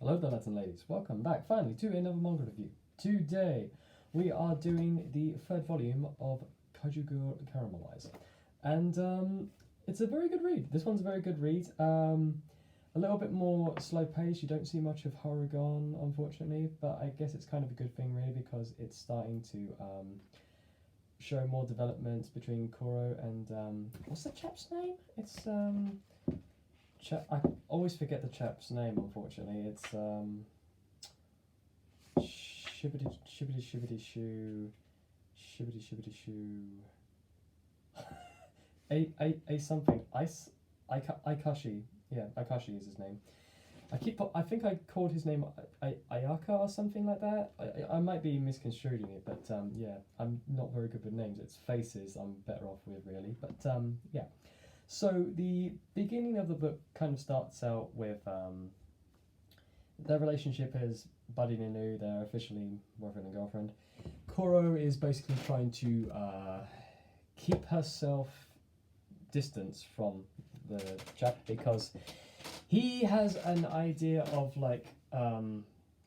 Hello there, lads and ladies. Welcome back finally to another manga review. Today we are doing the third volume of Kaiju Caramelise, and it's a very good read. This one's a very good read. A little bit more slow paced. You don't see much of Harugon, unfortunately, but I guess it's kind of a good thing, really, because it's starting to show more development between Koro and what's the chap's name? It's I always forget the chap's name, unfortunately. It's Shibbity Shibbity Shibbity Shoo Shibbity Shibbity Shoo A something Aikashi. Yeah, Aikashi is his name. I think I called his name Ayaka or something like that. I might be misconstruing it, but yeah, I'm not very good with names. It's faces I'm better off with, really. But yeah. So the beginning of the book kind of starts out with their relationship is budding anew. They're officially boyfriend and girlfriend. Koro is basically trying to keep herself distance from the chap because he has an idea of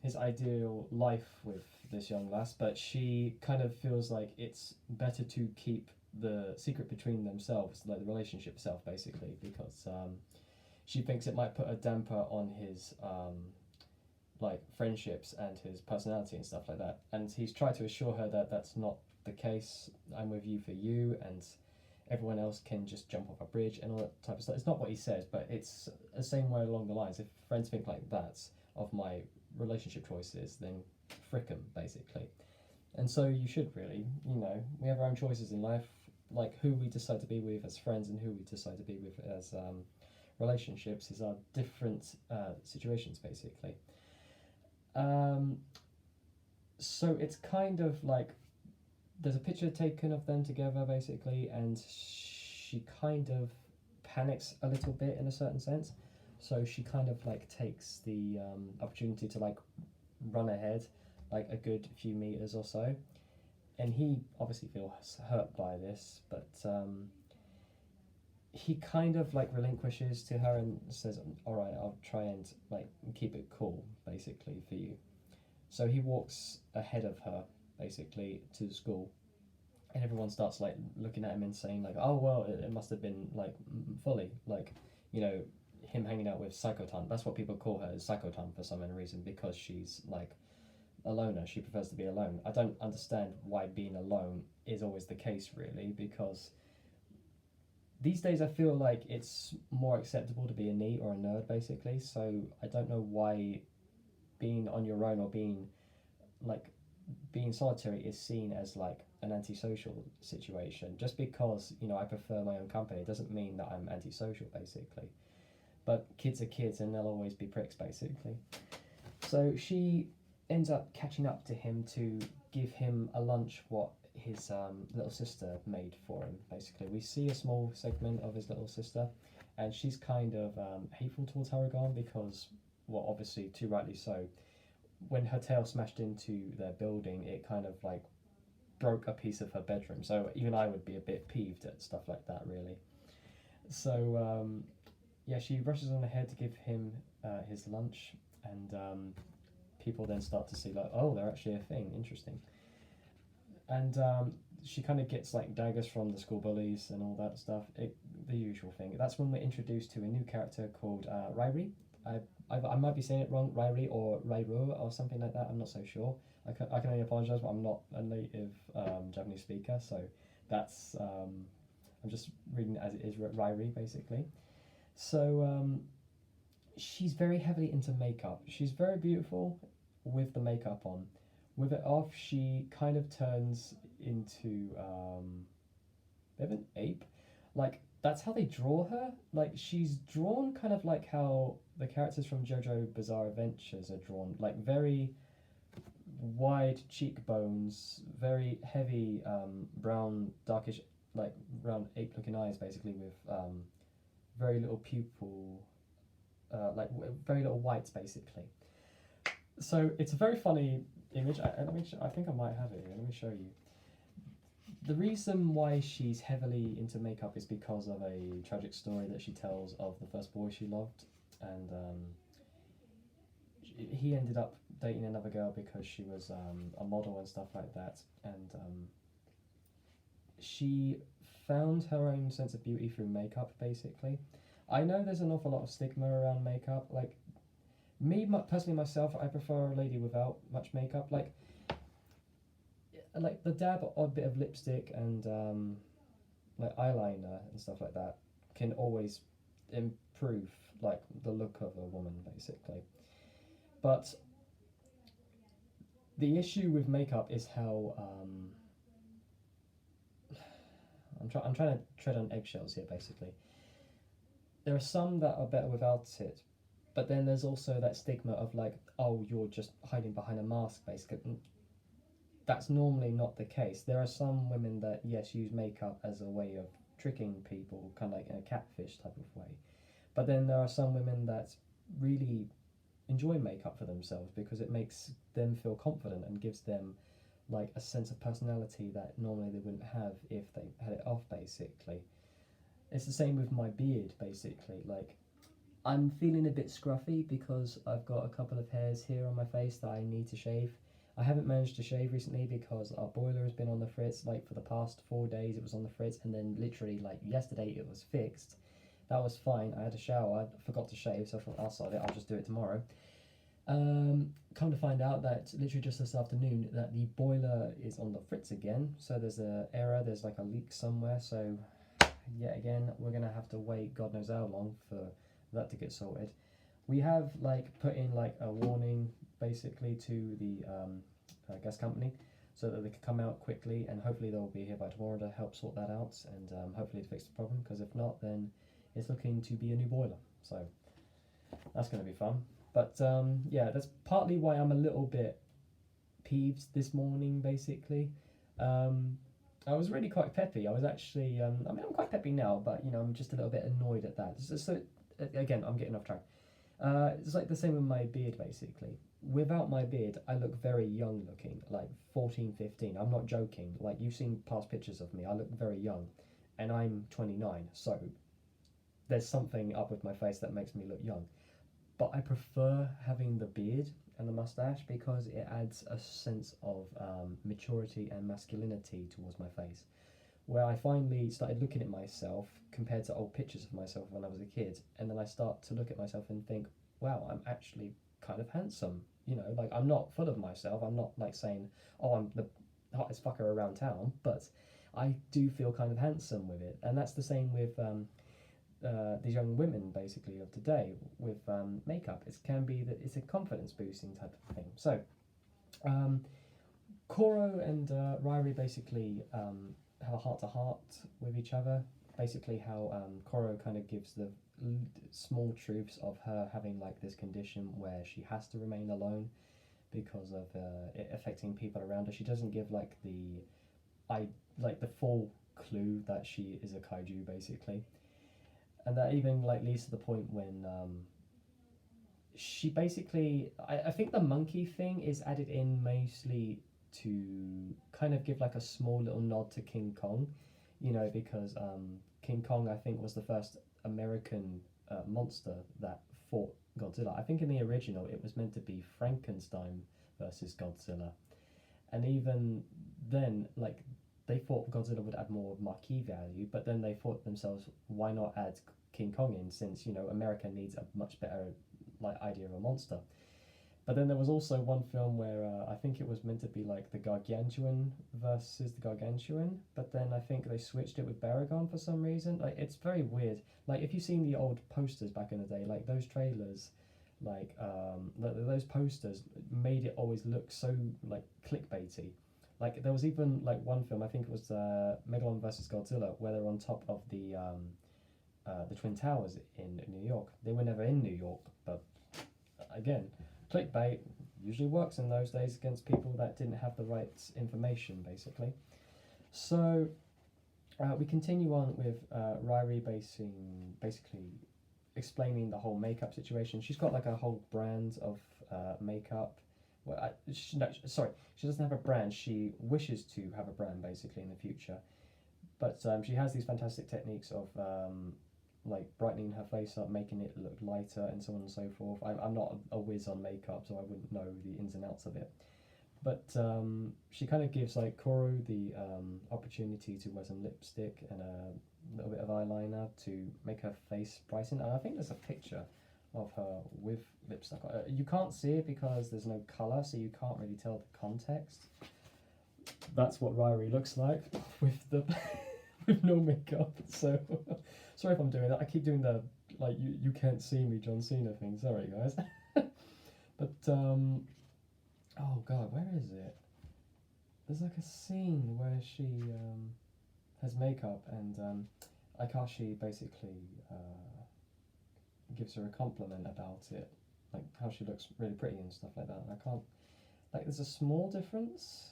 his ideal life with this young lass, but she kind of feels like it's better to keep the secret between themselves, like the relationship itself, basically, because she thinks it might put a damper on his like friendships and his personality and stuff like that. And he's tried to assure her that that's not the case. I'm with you for you, and everyone else can just jump off a bridge and all that type of stuff. It's not what he says, but it's the same way along the lines. If friends think like that of my relationship choices, then frick 'em, basically. And so you should really, we have our own choices in life, like who we decide to be with as friends and who we decide to be with as relationships is our different situations, basically. Um, so it's kind of like there's a picture taken of them together, basically, and she kind of panics a little bit in a certain sense. So she kind of like takes the opportunity to like run ahead like a good few meters or so, and he obviously feels hurt by this, but he kind of like relinquishes to her and says, all right, I'll try and like keep it cool, basically, for you. So he walks ahead of her, basically, to school, and everyone starts like looking at him and saying like, oh well, it must have been like fully like, you know, him hanging out with Psychotan. That's what people call her, is Psychotan, for some reason, because she's like a loner. She prefers to be alone. I don't understand why being alone is always the case, really, because these days I feel like it's more acceptable to be a NEET or a nerd, basically. So I don't know why being on your own or like being solitary is seen as like an antisocial situation. Just because I prefer my own company doesn't mean that I'm antisocial, basically. But kids are kids, and they'll always be pricks, basically. So she ends up catching up to him to give him a lunch what his little sister made for him, basically. We see a small segment of his little sister, and she's kind of hateful towards Haragon because, well, obviously, too rightly so, when her tail smashed into their building, it kind of like broke a piece of her bedroom. So even I would be a bit peeved at stuff like that, really. So yeah, she rushes on ahead to give him his lunch, and people then start to see like, oh, they're actually a thing. Interesting. And she kind of gets like daggers from the school bullies and all that stuff. The usual thing. That's when we're introduced to a new character called Rairi. I might be saying it wrong, Rairi or Rairu or something like that. I'm not so sure. I can only apologise, but I'm not a native Japanese speaker, so that's I'm just reading it as it is, Rairi, basically. So she's very heavily into makeup. She's very beautiful with the makeup on. With it off, she kind of turns into a bit of an ape. Like, that's how they draw her. Like, she's drawn kind of like how the characters from JoJo Bizarre Adventures are drawn. Like, very wide cheekbones, very heavy brown, darkish, like brown ape-looking eyes, basically, with very little pupil, like very little whites, basically. So it's a very funny image. I think I might have it here. Let me show you. The reason why she's heavily into makeup is because of a tragic story that she tells of the first boy she loved, and he ended up dating another girl because she was a model and stuff like that, and she found her own sense of beauty through makeup, basically. I know there's an awful lot of stigma around makeup. Like me personally, myself, I prefer a lady without much makeup. Like the dab or a bit of lipstick and like eyeliner and stuff like that can always improve like the look of a woman, basically. But the issue with makeup is how I'm trying to tread on eggshells here, basically. There are some that are better without it, but then there's also that stigma of like, oh, you're just hiding behind a mask, basically. That's normally not the case. There are some women that, yes, use makeup as a way of tricking people, kind of like in a catfish type of way. But then there are some women that really enjoy makeup for themselves because it makes them feel confident and gives them like a sense of personality that normally they wouldn't have if they had it off, basically. It's the same with my beard, basically. Like, I'm feeling a bit scruffy because I've got a couple of hairs here on my face that I need to shave. I haven't managed to shave recently because our boiler has been on the fritz. Like for the past 4 days it was on the fritz, and then literally like yesterday it was fixed. That was fine. I had a shower, I forgot to shave, so I thought I'll sod it, I'll just do it tomorrow. Come to find out that literally just this afternoon that the boiler is on the fritz again. So there's an error, there's like a leak somewhere. So yet again, we're gonna have to wait God knows how long for that to get sorted. We have like put in like a warning basically to the gas company so that they can come out quickly, and hopefully they'll be here by tomorrow to help sort that out and hopefully to fix the problem, because if not, then it's looking to be a new boiler. So that's going to be fun. But yeah, that's partly why I'm a little bit peeved this morning, basically. I was really quite peppy. I was actually, I mean, I'm quite peppy now, but you know, I'm just a little bit annoyed at that. So again, I'm getting off track. It's like the same with my beard, basically. Without my beard, I look very young looking, like 14, 15. I'm not joking. Like, you've seen past pictures of me. I look very young, and I'm 29, so there's something up with my face that makes me look young. But I prefer having the beard and the mustache because it adds a sense of maturity and masculinity towards my face. Where I finally started looking at myself compared to old pictures of myself when I was a kid, and then I start to look at myself and think, wow, I'm actually kind of handsome. You know, like, I'm not full of myself. I'm not like saying, oh, I'm the hottest fucker around town, but I do feel kind of handsome with it. And that's the same with these young women, basically, of today with makeup. It can be that it's a confidence boosting type of thing. So Koro and Ryrie basically have a heart to heart with each other. Basically, how Koro kind of gives the small truths of her having like this condition where she has to remain alone because of it affecting people around her. She doesn't give like the full clue that she is a kaiju, basically, and that even like leads to the point when she basically, I think the monkey thing is added in mostly to kind of give like a small little nod to King Kong, you know, because King Kong, I think, was the first American monster that fought Godzilla. I think in the original it was meant to be Frankenstein versus Godzilla, and even then, like, they thought Godzilla would add more marquee value, but then they thought themselves, why not add King Kong in, since, you know, America needs a much better like idea of a monster. But then there was also one film where I think it was meant to be like the Gargantuan versus the Gargantuan, but then I think they switched it with Baragon for some reason. Like, it's very weird. Like, if you've seen the old posters back in the day, like those trailers, like those posters made it always look so like clickbaity. Like, there was even like one film, I think it was Megalon versus Godzilla, where they're on top of the Twin Towers in New York. They were never in New York, but again, clickbait usually works in those days against people that didn't have the right information, basically. So we continue on with Ryrie basically explaining the whole makeup situation. She's got like a whole brand of makeup. Well, she doesn't have a brand. She wishes to have a brand, basically, in the future. But she has these fantastic techniques of like brightening her face up, making it look lighter, and so on and so forth. I'm not a whiz on makeup, so I wouldn't know the ins and outs of it. But she kind of gives like Koro the opportunity to wear some lipstick and a little bit of eyeliner to make her face brighten. And I think there's a picture of her with lipstick. You can't see it because there's no colour, so you can't really tell the context. That's what Ryrie looks like with the with no makeup. So sorry if I'm doing that. I keep doing the like you can't see me John Cena thing. Sorry guys. But oh god, where is it? There's like a scene where she has makeup and Akashi basically gives her a compliment about it, like how she looks really pretty and stuff like that. And I can't, like, there's a small difference.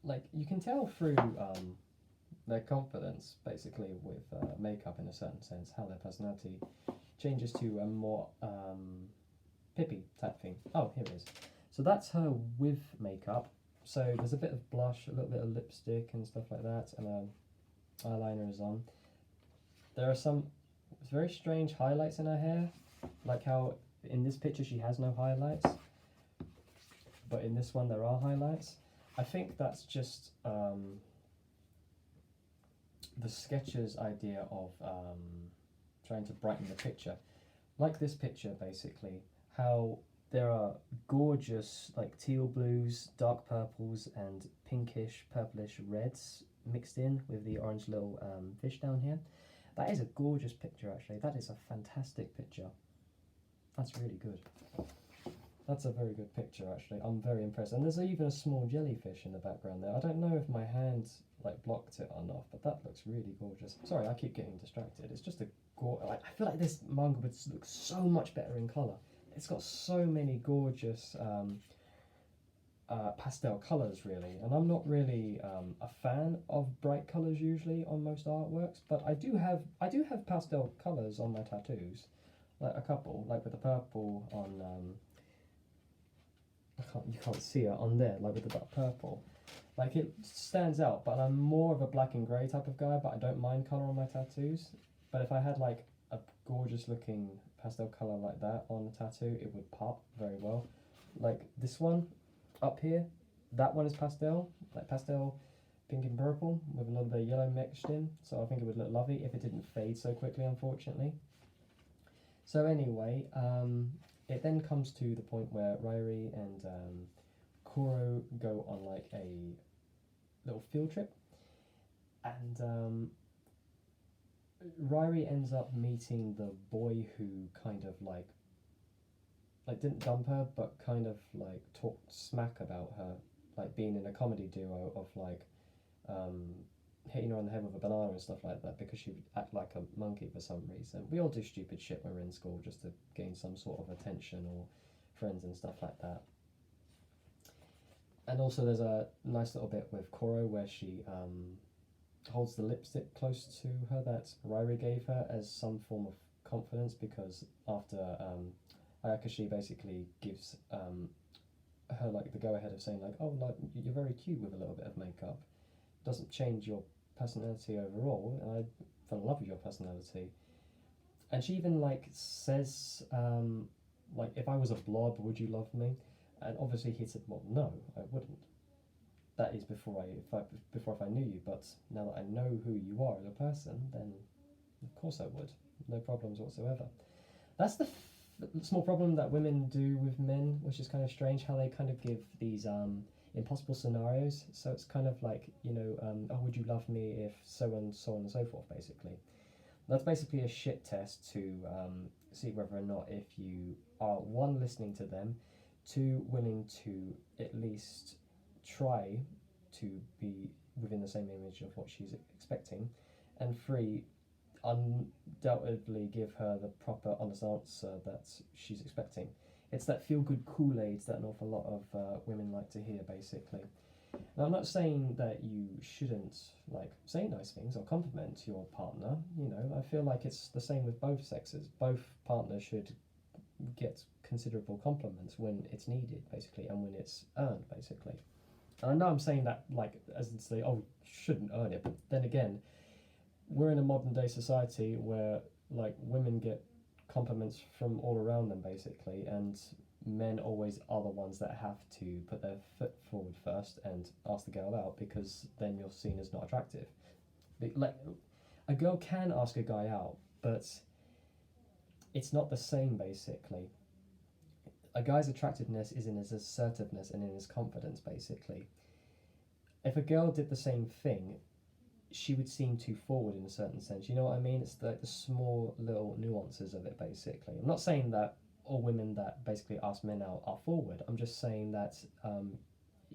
Like you can tell through their confidence basically with makeup in a certain sense, how their personality changes to a more Pippi type thing. Oh, here it is. So that's her with makeup. So there's a bit of blush, a little bit of lipstick and stuff like that, and eyeliner is on. There are some very strange highlights in her hair, like how in this picture she has no highlights, but in this one there are highlights. I think that's just the sketcher's idea of trying to brighten the picture. Like this picture basically, how there are gorgeous like teal blues, dark purples and pinkish, purplish reds mixed in with the orange little fish down here. That is a gorgeous picture actually. That is a fantastic picture. That's really good. That's a very good picture actually. I'm very impressed. And there's even a small jellyfish in the background there. I don't know if my hand like blocked it or not, but that looks really gorgeous. Sorry, I keep getting distracted. It's just a I feel like this manga would look so much better in colour. It's got so many gorgeous pastel colours really, and I'm not really a fan of bright colours usually on most artworks, but I do have pastel colours on my tattoos, like a couple, like with the purple on you can't see it on there, like with the dark purple, like it stands out. But I'm more of a black and grey type of guy, but I don't mind colour on my tattoos. But if I had like a gorgeous looking pastel colour like that on the tattoo, it would pop very well. Like this one up here, that one is pastel, like pastel pink and purple with a little bit of yellow mixed in, so I think it would look lovely if it didn't fade so quickly, unfortunately. So anyway, it then comes to the point where Ryrie and Koro go on like a little field trip, and Ryrie ends up meeting the boy who kind of like didn't dump her, but kind of like talked smack about her, like being in a comedy duo of like hitting her on the head with a banana and stuff like that because she would act like a monkey for some reason. We all do stupid shit when we're in school just to gain some sort of attention or friends and stuff like that. And also there's a nice little bit with Koro where she holds the lipstick close to her that Ryrie gave her as some form of confidence, because after Ayakashi basically gives her like the go-ahead of saying like, oh, like you're very cute with a little bit of makeup, doesn't change your personality overall, and I fell in love with your personality. And she even like says like, if I was a blob, would you love me? And obviously he said, well, no, I wouldn't. That is before if I knew you, but now that I know who you are as a person, then of course I would. No problems whatsoever. That's the small problem that women do with men, which is kind of strange, how they kind of give these impossible scenarios. So it's kind of like, you know, oh, would you love me if so and so on and so forth, basically. That's basically a shit test to see whether or not if you are, one, listening to them, two, willing to at least try to be within the same image of what she's expecting, and three, undoubtedly give her the proper honest answer that she's expecting. It's that feel-good Kool-Aid that an awful lot of women like to hear, basically. Now, I'm not saying that you shouldn't like say nice things or compliment your partner. You know, I feel like it's the same with both sexes. Both partners should get considerable compliments when it's needed, basically, and when it's earned, basically. And I know I'm saying that like as in say, oh, shouldn't earn it, but then again, we're in a modern day society where like women get compliments from all around them basically, and men always are the ones that have to put their foot forward first and ask the girl out, because then you're seen as not attractive. Like a girl can ask a guy out, but it's not the same basically. A guy's attractiveness is in his assertiveness and in his confidence basically. If a girl did the same thing, she would seem too forward in a certain sense. You know what I mean? It's the small little nuances of it basically. I'm not saying that all women that basically ask men out are forward. I'm just saying that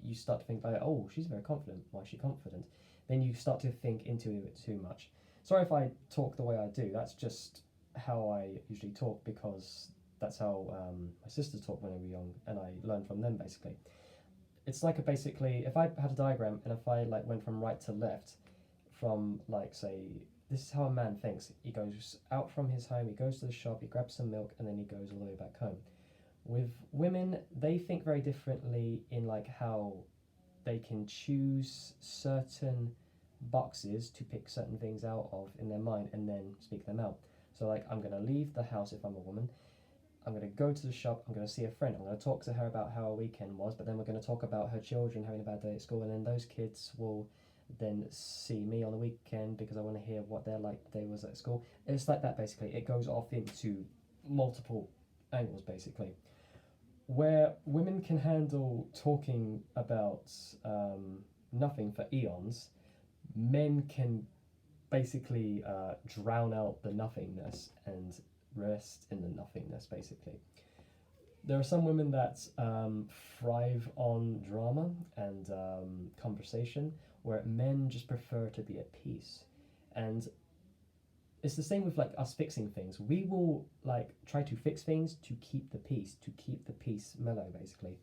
you start to think like, oh, she's very confident. Why is she confident? Then you start to think into it too much. Sorry if I talk the way I do. That's just how I usually talk, because that's how my sisters talk when they were young, and I learned from them basically. It's like basically, if I had a diagram and if I like went from right to left, from like say, this is how a man thinks. He goes out from his home, he goes to the shop, he grabs some milk, and then he goes all the way back home. With women, they think very differently in like how they can choose certain boxes to pick certain things out of in their mind and then speak them out. So like, I'm going to leave the house if I'm a woman. I'm going to go to the shop, I'm going to see a friend, I'm going to talk to her about how her weekend was, but then we're going to talk about her children having a bad day at school, and then those kids will then see me on the weekend because I want to hear what their like day was at school. It's like that basically. It goes off into multiple angles basically. Where women can handle talking about nothing for eons, men can basically drown out the nothingness and rest in the nothingness basically. There are some women that thrive on drama and conversation, where men just prefer to be at peace. And it's the same with like us fixing things. We will like try to fix things to keep the peace, mellow basically.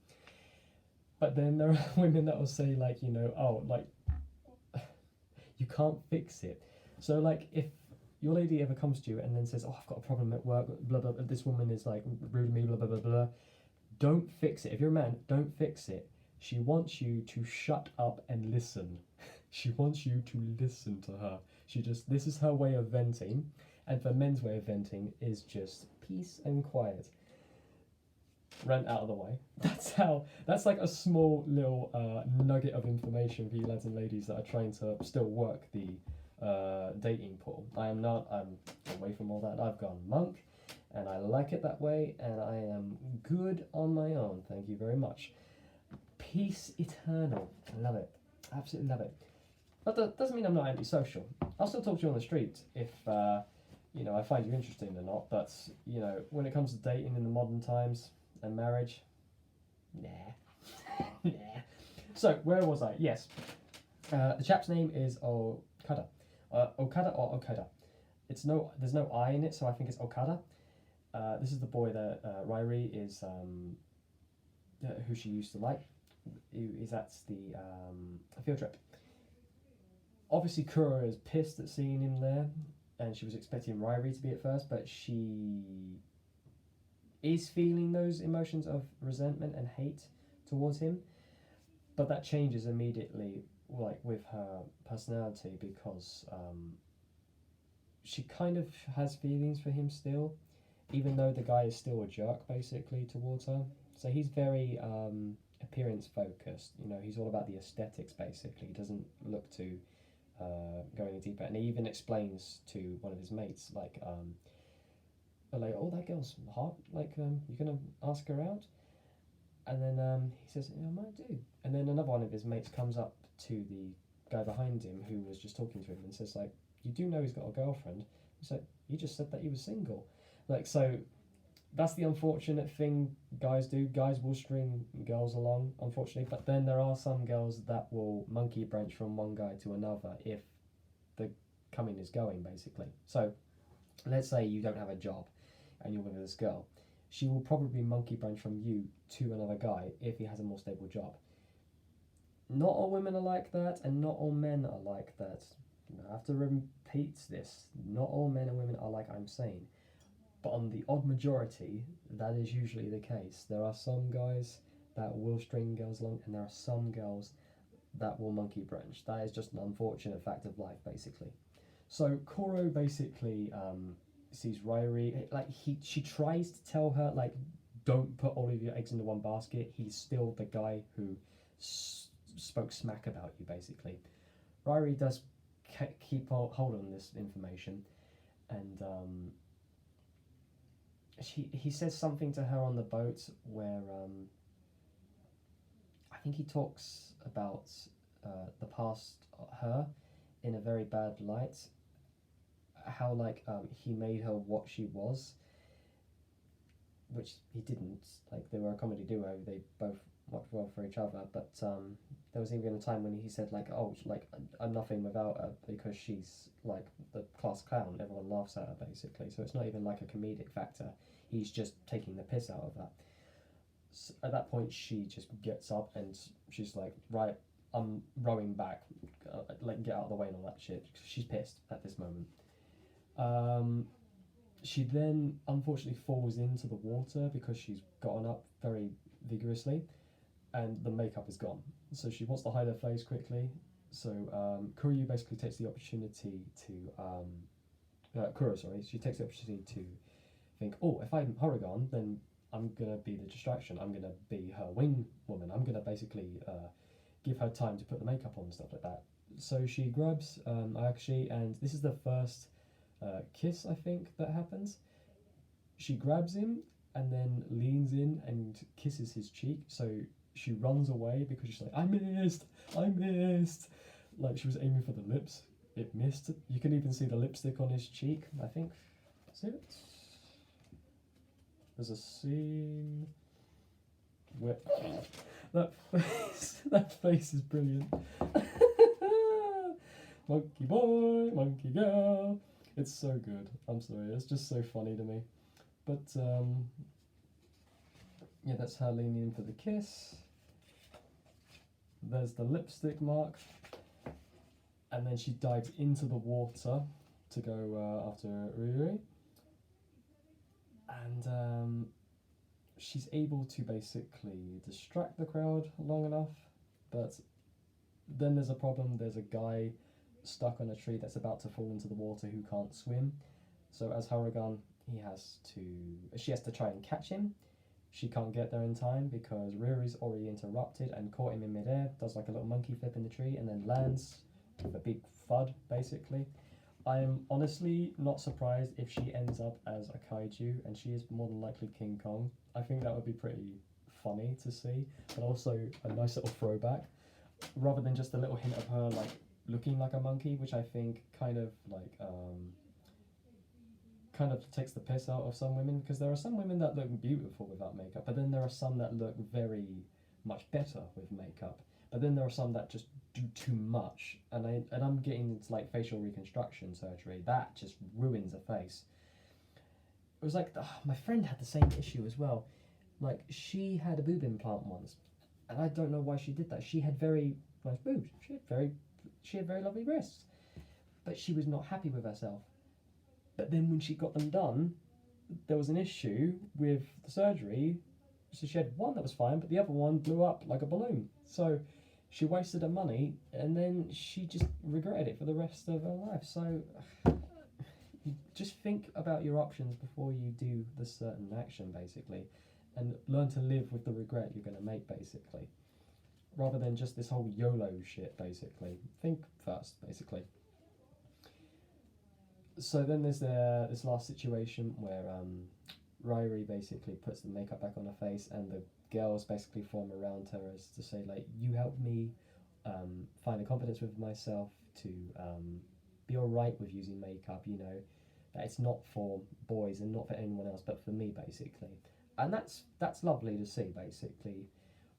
But then there are women that will say like, you know, oh, like you can't fix it. So like if your lady ever comes to you and then says, oh, I've got a problem at work, blah blah blah, this woman is like rude to me, blah blah blah blah, don't fix it. If you're a man, don't fix it. She wants you to shut up and listen. She wants you to listen to her. This is her way of venting. And for men's way of venting is just peace and quiet. Rant out of the way. That's like a small little nugget of information for you lads and ladies that are trying to still work the dating pool. I'm away from all that. I've gone monk, and I like it that way, and I am good on my own. Thank you very much. Peace eternal. Love it. Absolutely love it. But that doesn't mean I'm not antisocial. I'll still talk to you on the street if I find you interesting or not. But when it comes to dating in the modern times and marriage, nah. So where was I? Yes, the chap's name is Okada. Okada or Okada. There's no I in it, so I think it's Okada. This is the boy that Rairi is who she used to like. Who is at the field trip. Obviously, Kura is pissed at seeing him there, and she was expecting Rairi to be at first, but she is feeling those emotions of resentment and hate towards him. But that changes immediately, like with her personality, because she kind of has feelings for him still, even though the guy is still a jerk basically towards her. So he's very appearance focused. He's all about the aesthetics basically. He doesn't look to go any deeper, and he even explains to one of his mates like oh, that girl's hot, like you gonna ask her out? And then he says, yeah, I might do. And then another one of his mates comes up to the guy behind him who was just talking to him and says like, you do know he's got a girlfriend? He's like, you just said that he was single. Like, so that's the unfortunate thing guys do. Guys will string girls along, unfortunately, but then there are some girls that will monkey branch from one guy to another if the coming is going, basically. So let's say you don't have a job and you're with this girl. She will probably monkey branch from you to another guy if he has a more stable job. Not all women are like that, and not all men are like that. I have to repeat this. Not all men and women are like I'm saying. But on the odd majority, that is usually the case. There are some guys that will string girls along, and there are some girls that will monkey branch. That is just an unfortunate fact of life, basically. So Koro basically sees Ryori, like she tries to tell her like, don't put all of your eggs into one basket. He's still the guy who spoke smack about you basically. Ryori does keep hold on this information, and he says something to her on the boat where I think he talks about the past her in a very bad light. How like he made her what she was, which he didn't. Like they were a comedy duo. They both worked well for each other. But there was even a time when he said like, "Oh, like I'm nothing without her because she's like the class clown. Everyone laughs at her basically." So it's not even like a comedic factor. He's just taking the piss out of that. So at that point, she just gets up and she's like, "Right, I'm rowing back. Like get out of the way and all that shit." She's pissed at this moment. She then unfortunately falls into the water because she's gotten up very vigorously, and the makeup is gone. So she wants to hide her face quickly. So Kuryu basically takes the opportunity to Kuro, sorry, she takes the opportunity to think, oh, if I'm Harugan, then I'm gonna be the distraction. I'm gonna be her wing woman. I'm gonna basically give her time to put the makeup on and stuff like that. So she grabs Ayakashi, and this is the first kiss I think that happens. She grabs him and then leans in and kisses his cheek. So she runs away because she's like, I missed. Like she was aiming for the lips. It missed. You can even see the lipstick on his cheek, I think. See it? There's a scene where that face is brilliant. Monkey boy, monkey girl. It's so good. I'm sorry, it's just so funny to me. But yeah, that's her leaning in for the kiss. There's the lipstick mark, and then she dives into the water to go after Ryuri, and she's able to basically distract the crowd long enough, but then there's a problem. There's a guy stuck on a tree that's about to fall into the water who can't swim. So as Harugan, she has to try and catch him. She can't get there in time because Ryuri's already interrupted and caught him in midair, does like a little monkey flip in the tree and then lands with a big thud basically. I'm honestly not surprised if she ends up as a kaiju, and she is more than likely King Kong. I think that would be pretty funny to see, but also a nice little throwback, rather than just a little hint of her like looking like a monkey, which I think kind of takes the piss out of some women, because there are some women that look beautiful without makeup, but then there are some that look very much better with makeup, but then there are some that just do too much, and I'm getting into like facial reconstruction surgery that just ruins a face. It was like my friend had the same issue as well. Like she had a boob implant once, and I don't know why she did that. She had very nice boobs. She had very lovely breasts, but she was not happy with herself. But then when she got them done, there was an issue with the surgery. So she had one that was fine, but the other one blew up like a balloon. So she wasted her money, and then she just regretted it for the rest of her life. So you just think about your options before you do the certain action, basically, and learn to live with the regret you're going to make, basically, rather than just this whole YOLO shit, basically. Think first, basically. So then there's this last situation where Ryuri basically puts the makeup back on her face, and the girls basically form around her as to say, like, you helped me find a confidence with myself to be alright with using makeup, you know, that it's not for boys and not for anyone else but for me, basically. And that's lovely to see, basically,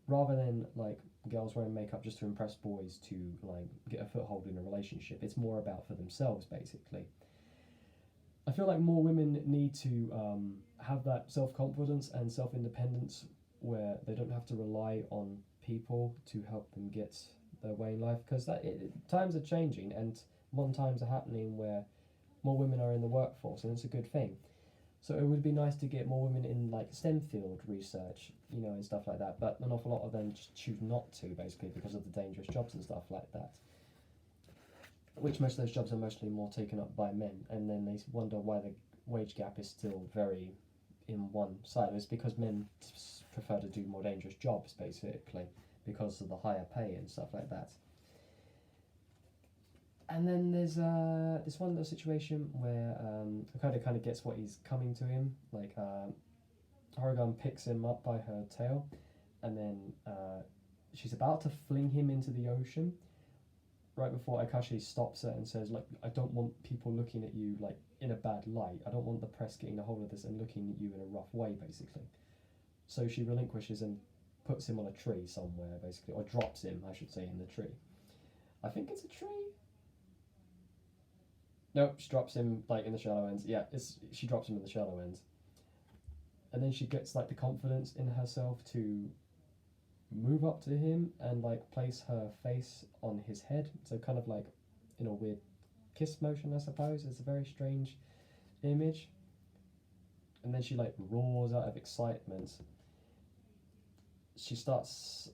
rather than like girls wearing makeup just to impress boys to like get a foothold in a relationship. It's more about for themselves, basically. I feel like more women need to have that self-confidence and self-independence where they don't have to rely on people to help them get their way in life, because times are changing and modern times are happening where more women are in the workforce, and it's a good thing. So it would be nice to get more women in like STEM field research, you know, and stuff like that, but an awful lot of them just choose not to, basically, because of the dangerous jobs and stuff like that. which most of those jobs are mostly more taken up by men, and then they wonder why the wage gap is still very in one side. It's because men prefer to do more dangerous jobs, basically, because of the higher pay and stuff like that. And then there's this one little situation where Okada kind of gets what he's coming to him. Like Harugan picks him up by her tail, and then she's about to fling him into the ocean. Right before Akashi stops her and says, like, I don't want people looking at you like in a bad light. I don't want the press getting a hold of this and looking at you in a rough way, basically. So she relinquishes and puts him on a tree somewhere, basically, or drops him, I should say, in the tree. I think it's a tree. Nope, she drops him like in the shallow ends. Yeah, she drops him in the shallow ends. And then she gets like the confidence in herself to move up to him and like place her face on his head, so kind of like in a weird kiss motion, I suppose. It's a very strange image. And then she like roars out of excitement. She starts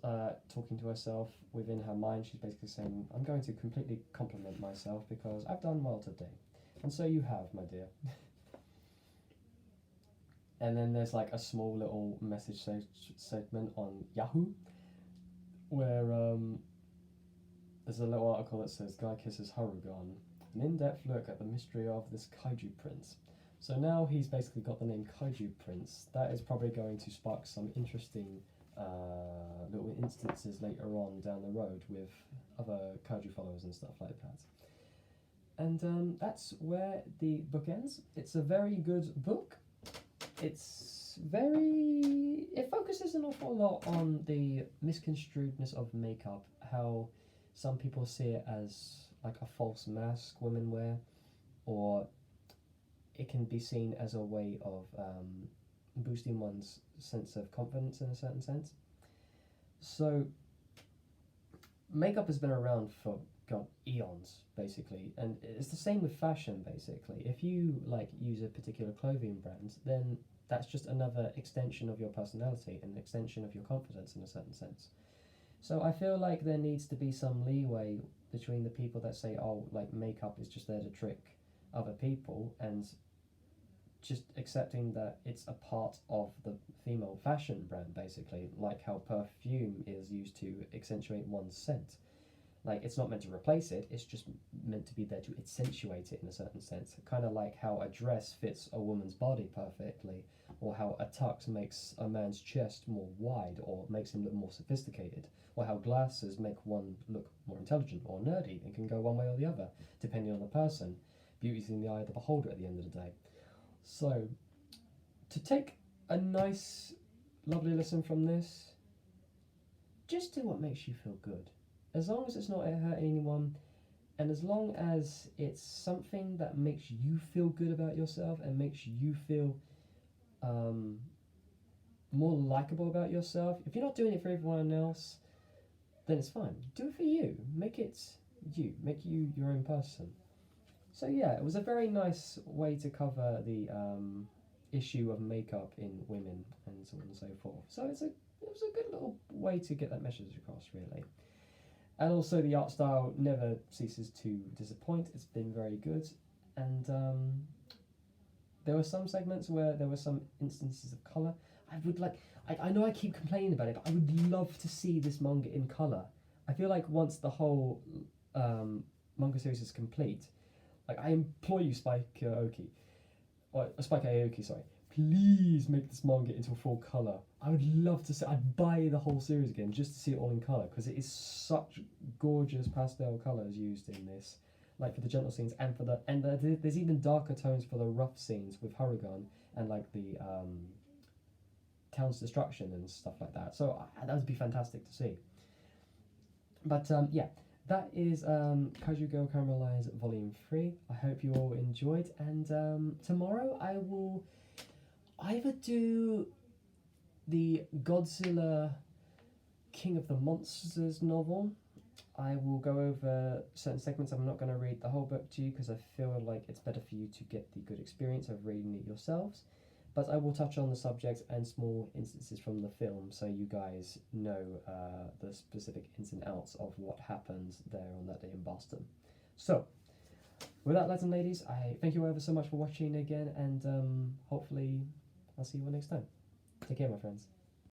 talking to herself within her mind. She's basically saying, I'm going to completely compliment myself because I've done well today. And so you have, my dear. And then there's like a small little message segment on Yahoo where there's a little article that says Guy kisses Harugan, an in-depth look at the mystery of this Kaiju prince. So now he's basically got the name Kaiju Prince. That is probably going to spark some interesting little instances later on down the road with other Kaiju followers and stuff like that. And that's where the book ends. It's a very good book. It focuses an awful lot on the misconstruedness of makeup, how some people see it as like a false mask women wear, or it can be seen as a way of boosting one's sense of confidence in a certain sense. So makeup has been around for eons, basically, and it's the same with fashion, basically. If you like use a particular clothing brand, then that's just another extension of your personality, an extension of your confidence in a certain sense. So I feel like there needs to be some leeway between the people that say, oh, like makeup is just there to trick other people, and just accepting that it's a part of the female fashion brand, basically, like how perfume is used to accentuate one's scent. Like, it's not meant to replace it, it's just meant to be there to accentuate it in a certain sense. Kind of like how a dress fits a woman's body perfectly, or how a tux makes a man's chest more wide, or makes him look more sophisticated, or how glasses make one look more intelligent or nerdy. It can go one way or the other, depending on the person. Beauty's in the eye of the beholder at the end of the day. So, to take a nice, lovely lesson from this, just do what makes you feel good. As long as it's not hurting anyone, and as long as it's something that makes you feel good about yourself and makes you feel more likable about yourself. If you're not doing it for everyone else, then it's fine. Do it for you. Make it you. Make you your own person. So yeah, it was a very nice way to cover the issue of makeup in women and so on and so forth. So it was a good little way to get that message across, really. And also the art style never ceases to disappoint. It's been very good. And there were some segments where there were some instances of colour. I know I keep complaining about it, but I would love to see this manga in colour. I feel like once the whole manga series is complete, like, I implore you, Spike Aoki, sorry, please make this manga into a full colour. I would love to see. I'd buy the whole series again just to see it all in colour, because it is such gorgeous pastel colours used in this, like for the gentle scenes and there's even darker tones for the rough scenes with Harugan and like the town's destruction and stuff like that. So that would be fantastic to see. But yeah. That is Kaiju Girl Caramelise Volume 3. I hope you all enjoyed, and tomorrow I will either do the Godzilla King of the Monsters novel. I will go over certain segments. I'm not going to read the whole book to you because I feel like it's better for you to get the good experience of reading it yourselves. But I will touch on the subject and small instances from the film so you guys know the specific ins and outs of what happens there on that day in Boston. So, With that, lads and ladies, I thank you ever so much for watching again, and hopefully I'll see you all next time. Take care, my friends.